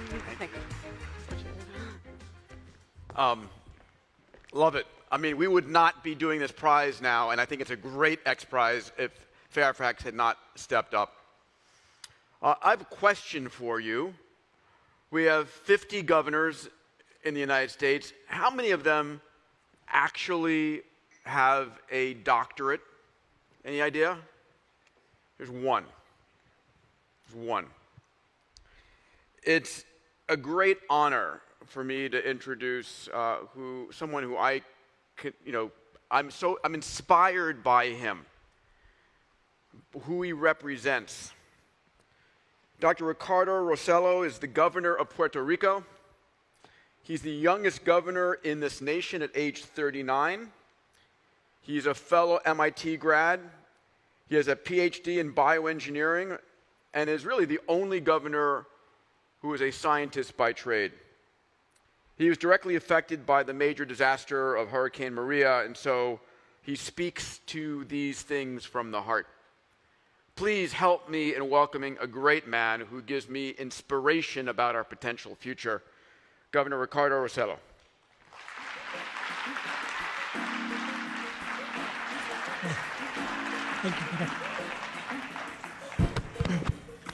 Thank you. Love it. I mean, we would not be doing this prize now, and I think it's a great Xprize if Fairfax had not stepped up. I have a question for you. We have 50 governors in the United States. How many of them actually have a doctorate? Any idea? There's one. There's one. It's a great honor for me to introduce someone who I'm inspired by him, who he represents. Dr. Ricardo Rossello is the governor of Puerto Rico. He's the youngest governor in this nation at age 39. He's a fellow MIT grad. He has a PhD in bioengineering and is really the only governor who is a scientist by trade. He was directly affected by the major disaster of Hurricane Maria, and so he speaks to these things from the heart. Please help me in welcoming a great man who gives me inspiration about our potential future, Governor Ricardo Rossello. Thank you, Peter.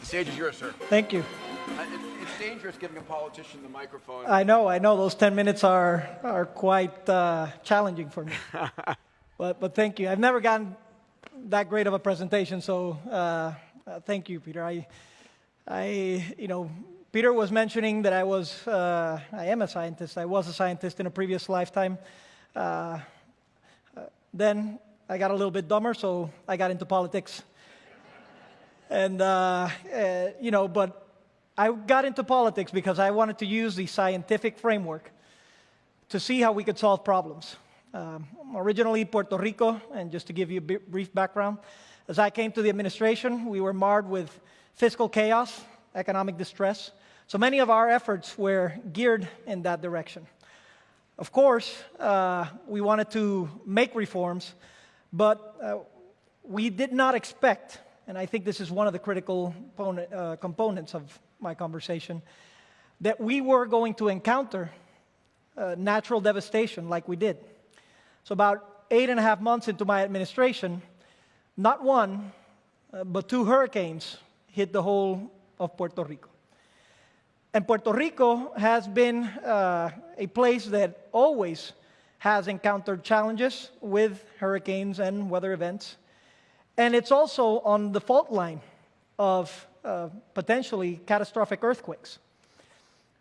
The stage is yours, sir. Thank you. It's dangerous giving a politician the microphone. I know. Those 10 minutes are quite challenging for me. But thank you. I've never gotten that great of a presentation, so thank you, Peter. Peter was mentioning that I am a scientist. I was a scientist in a previous lifetime. Then I got a little bit dumber, so I got into politics. And, but I got into politics because I wanted to use the scientific framework to see how we could solve problems. Originally Puerto Rico, and just to give you a brief background, as I came to the administration, we were marred with fiscal chaos, economic distress. So many of our efforts were geared in that direction. Of course, we wanted to make reforms, but we did not expect, and I think this is one of the critical components of my conversation, that we were going to encounter natural devastation like we did. So about 8.5 months into my administration, not one, but 2 hurricanes hit the whole of Puerto Rico. And Puerto Rico has been a place that always has encountered challenges with hurricanes and weather events. And it's also on the fault line of potentially catastrophic earthquakes.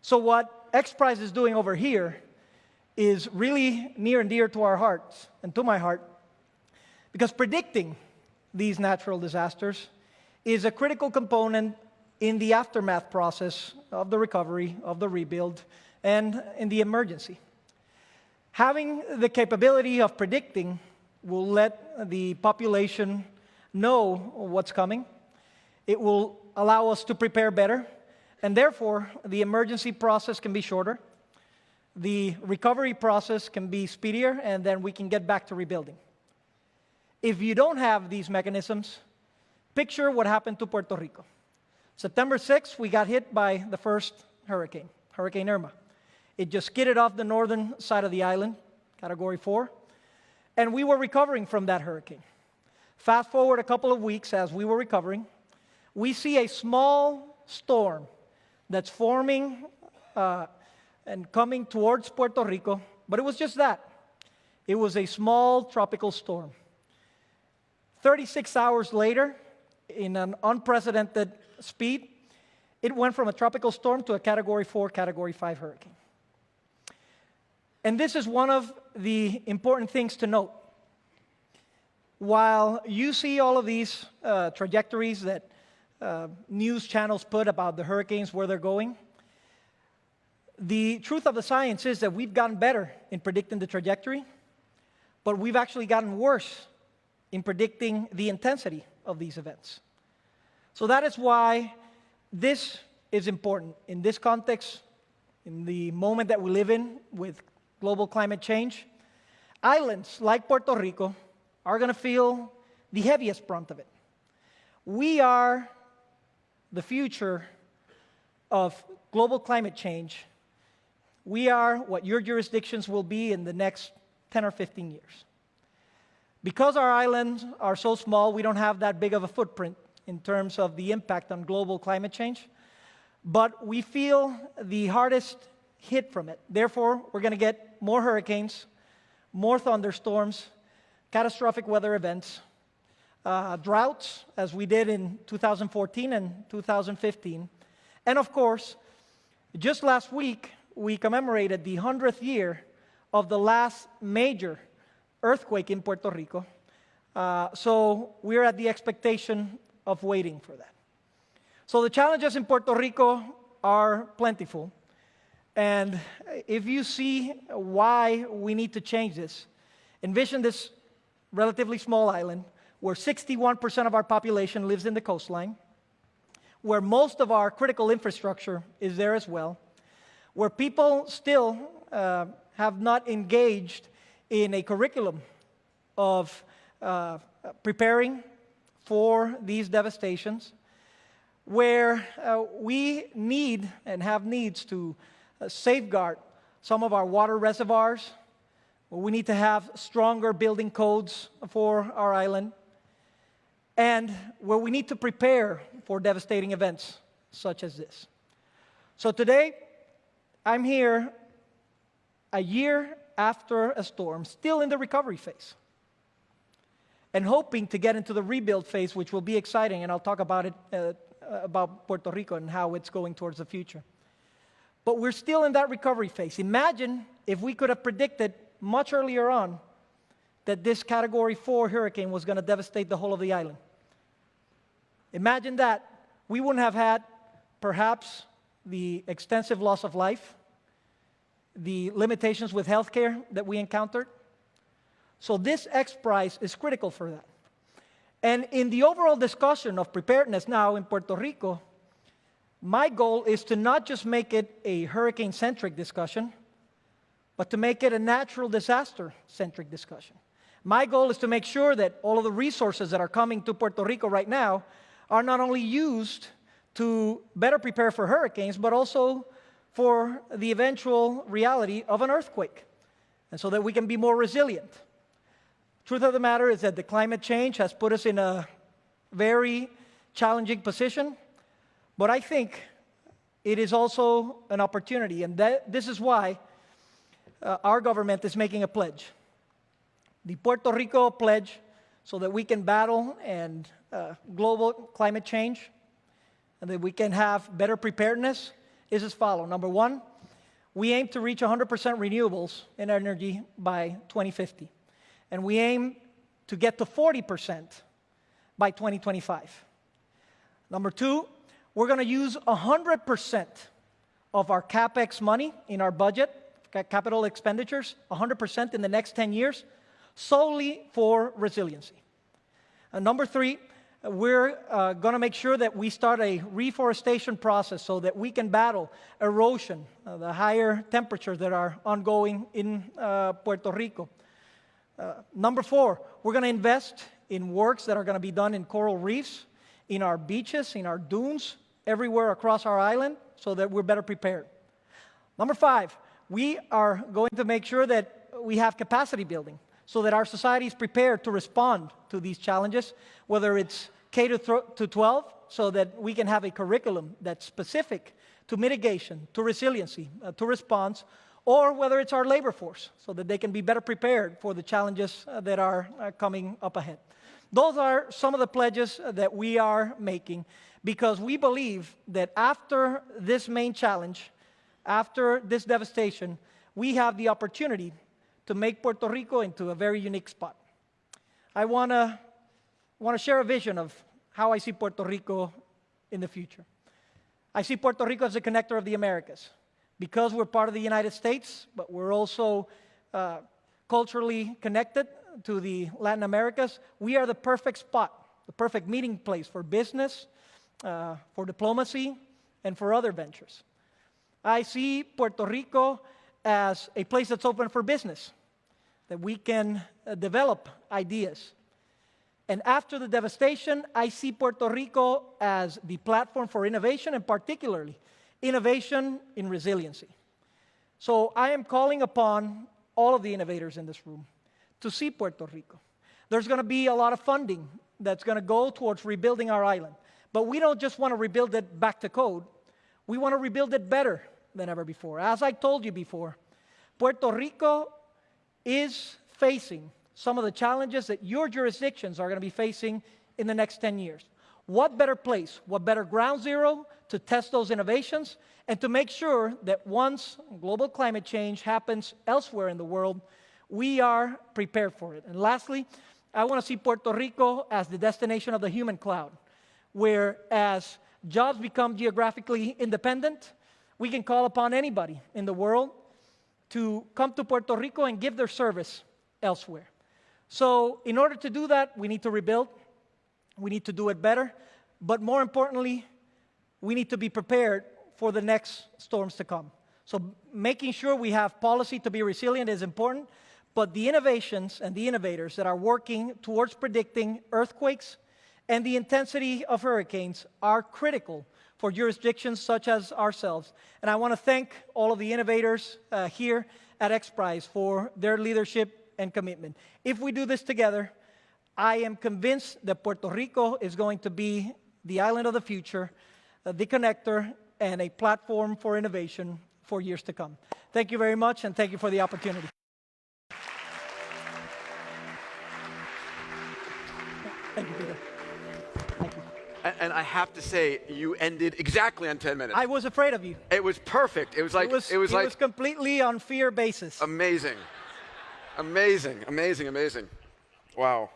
So what Xprize is doing over here is really near and dear to our hearts, and to my heart, because predicting these natural disasters is a critical component in the aftermath process of the recovery, of the rebuild, and in the emergency. Having the capability of predicting will let the population know what's coming. It will allow us to prepare better, and therefore the emergency process can be shorter. The recovery process can be speedier, and then we can get back to rebuilding. If you don't have these mechanisms, picture what happened to Puerto Rico. September 6th, we got hit by the first hurricane, Hurricane Irma. It just skidded off the northern side of the island, Category 4, and we were recovering from that hurricane. Fast forward a couple of weeks as we were recovering, we see a small storm that's forming and coming towards Puerto Rico, but it was just that. It was a small tropical storm. 36 hours later, in an unprecedented speed, it went from a tropical storm to a Category 4, Category 5 hurricane. And this is one of the important things to note. While you see all of these trajectories that news channels put about the hurricanes, where they're going, the truth of the science is that we've gotten better in predicting the trajectory, but we've actually gotten worse in predicting the intensity of these events. So that is why this is important. In this context, in the moment that we live in with global climate change, islands like Puerto Rico are going to feel the heaviest brunt of it. We are the future of global climate change, we are what your jurisdictions will be in the next 10 or 15 years. Because our islands are so small, we don't have that big of a footprint in terms of the impact on global climate change, but we feel the hardest hit from it. Therefore, we're going to get more hurricanes, more thunderstorms, catastrophic weather events, droughts, as we did in 2014 and 2015. And of course, just last week, we commemorated the 100th year of the last major earthquake in Puerto Rico. So we're at the expectation of waiting for that. So the challenges in Puerto Rico are plentiful. And if you see why we need to change this, envision this relatively small island where 61% of our population lives in the coastline, where most of our critical infrastructure is there as well, where people still have not engaged in a curriculum of preparing for these devastations, where we need and have needs to safeguard some of our water reservoirs, where we need to have stronger building codes for our island, and where we need to prepare for devastating events such as this. So today, I'm here a year after a storm, still in the recovery phase, and hoping to get into the rebuild phase, which will be exciting, and I'll talk about it, about Puerto Rico and how it's going towards the future. But we're still in that recovery phase. Imagine if we could have predicted much earlier on that this Category 4 hurricane was going to devastate the whole of the island. Imagine that. We wouldn't have had, perhaps, the extensive loss of life, the limitations with healthcare that we encountered. So this Xprize is critical for that. And in the overall discussion of preparedness now in Puerto Rico, my goal is to not just make it a hurricane-centric discussion, but to make it a natural disaster-centric discussion. My goal is to make sure that all of the resources that are coming to Puerto Rico right now are not only used to better prepare for hurricanes, but also for the eventual reality of an earthquake, and so that we can be more resilient. Truth of the matter is that the climate change has put us in a very challenging position, but I think it is also an opportunity, and this is why our government is making a pledge. The Puerto Rico pledge, so that we can battle and global climate change, and that we can have better preparedness, is as follows. Number one, we aim to reach 100% renewables in energy by 2050. And we aim to get to 40% by 2025. Number two, we're going to use 100% of our CapEx money in our budget, capital expenditures, 100% in the next 10 years, solely for resiliency. And number three, we're going to make sure that we start a reforestation process so that we can battle erosion, the higher temperatures that are ongoing in Puerto Rico. Number four, we're going to invest in works that are going to be done in coral reefs, in our beaches, in our dunes, everywhere across our island, so that we're better prepared. Number five, we are going to make sure that we have capacity building so that our society is prepared to respond to these challenges, whether it's K to 12, so that we can have a curriculum that's specific to mitigation, to resiliency, to response, or whether it's our labor force, so that they can be better prepared for the challenges that are coming up ahead. Those are some of the pledges that we are making, because we believe that after this main challenge, after this devastation, we have the opportunity to make Puerto Rico into a very unique spot. I want to share a vision of how I see Puerto Rico in the future. I see Puerto Rico as a connector of the Americas, because we're part of the United States, but we're also culturally connected to the Latin Americas. We are the perfect spot, the perfect meeting place for business, for diplomacy, and for other ventures. I see Puerto Rico as a place that's open for business, that we can develop ideas. And after the devastation, I see Puerto Rico as the platform for innovation, and particularly innovation in resiliency. So I am calling upon all of the innovators in this room to see Puerto Rico. There's going to be a lot of funding that's going to go towards rebuilding our island. But we don't just want to rebuild it back to code. We want to rebuild it better than ever before. As I told you before, Puerto Rico is facing some of the challenges that your jurisdictions are going to be facing in the next 10 years. What better place, what better ground zero to test those innovations and to make sure that once global climate change happens elsewhere in the world, we are prepared for it. And lastly, I want to see Puerto Rico as the destination of the human cloud, where as jobs become geographically independent, we can call upon anybody in the world to come to Puerto Rico and give their service elsewhere. So in order to do that, we need to rebuild. We need to do it better. But more importantly, we need to be prepared for the next storms to come. So making sure we have policy to be resilient is important, but the innovations and the innovators that are working towards predicting earthquakes and the intensity of hurricanes are critical for jurisdictions such as ourselves. And I want to thank all of the innovators here at Xprize for their leadership and commitment. If we do this together, I am convinced that Puerto Rico is going to be the island of the future, the connector, and a platform for innovation for years to come. Thank you very much, and thank you for the opportunity. Thank you, Peter. Thank you. And I have to say, you ended exactly on 10 minutes. I was afraid of you. It was perfect. It was like it was completely on fear basis. Amazing. Amazing, amazing, amazing. Wow.